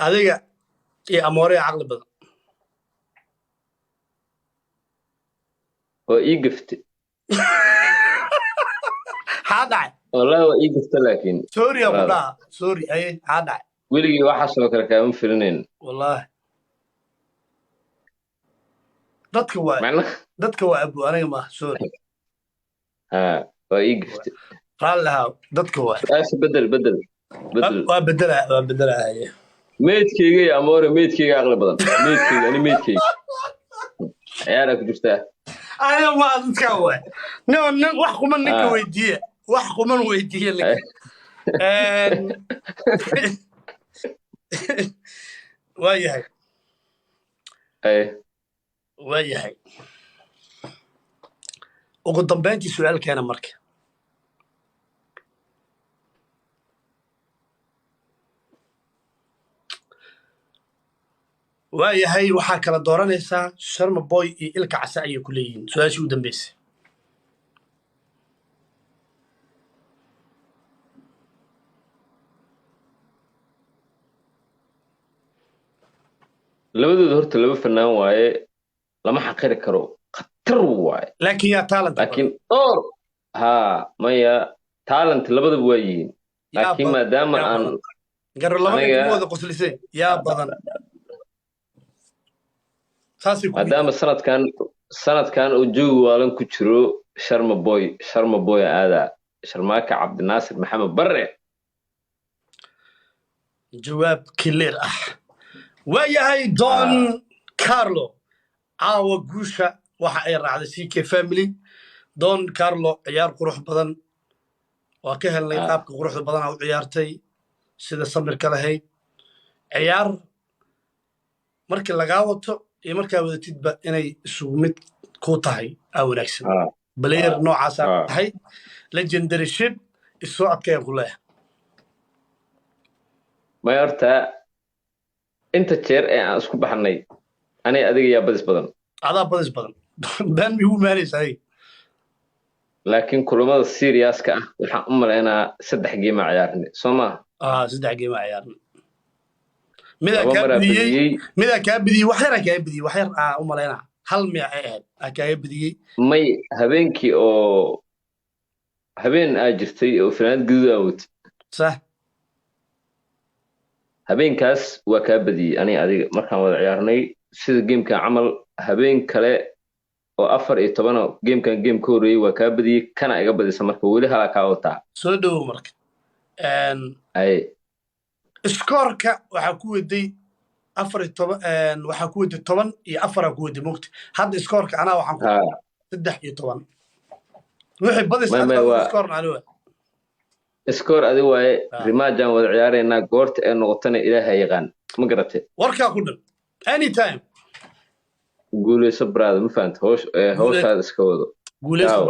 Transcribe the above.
adiga iyo amoore caqli badan oo ii gaftay haadhay wallahi waa ii gaftay laakiin sorry abu daa sorry ay haadhay weligii waxa soo kale kaama filinayn wallahi dadka waa abu aniga ma sorry ha waa ii gaftay raallah dadka waa bedel waa bedelaaya meedkayga iyo amoore meedkayga aqli badan meedkayga ani meedkayga ciyaara ku jirtaa aniga ma dadka waa nin wax kuma ninka weydiiye wax kuman weydiiye waayahay ugu dambeyntii su'aalkeena marka waayahay waxaa kala dooranaysaa Sharma Boy iyo Ilka Case ayay ku leeyihiin su'aashii u dambeysay labadooda horta laba fanaan waaye lama xaqiri karo khatar waaye laakiin yaa talent laakiin maya talent labadaba waa yihiin laakiin maadaama aan garo labada wada qoslisay yaa badan maadaama sanadkan uu joogi waalan ku jiro Sharma Boy aada Sharmaaka Cabdinaasir Maxamed Barre jawaab clear ah waayahay Don Carlo caawa guusha waxa ay raacday CK family Don Carlo ciyaar qurux badan waa ka helnay qaabka quruxda badan oo ciyaartay sida samirka lahayd ciyaar markii laga wato iyo markaa wadatidba inay isugu mid ku tahay wanaagsan player noocaas ah tahay legendary ship isoo adkay ku leeyahay ma yarta inta jeer ee aan isku baxnay anay adiga yaa badis badan adaa badis badan baan mi u maareysay laakiin kulamada serious-ka ah waxaan u maleynaa 3 game ciyaarnay Soomaa 3 game ciyaarnay mida ka bidiyay wax yar u maleynaa hal miya ahayd ka bidiyay may habeenkii oo habeen jirtay oo finaad gudaawad صح habeenkaas waa ka badiyay ani adiga markaan wada ciyaarnay sida gamekan camal habeen kale oo 14 gamekan game ka horeeyay waa ka badiyay kana iga badisa marka wali hala ka wata soo dhaw marka ay skorka waxa ku waday 14 waxa ku waday 10 iyo 4 ku waday moogta hadda skorka ana waxaan ku 13 wixii badis skorna aniga iskoor adiga waaye rimaajan wada ciyaarayna goorta ee noqotana ilaahay yaqaan ma garatay warka ku dhan anytime guuleyso brother ma fahanto hawshaada iska wado guuleyso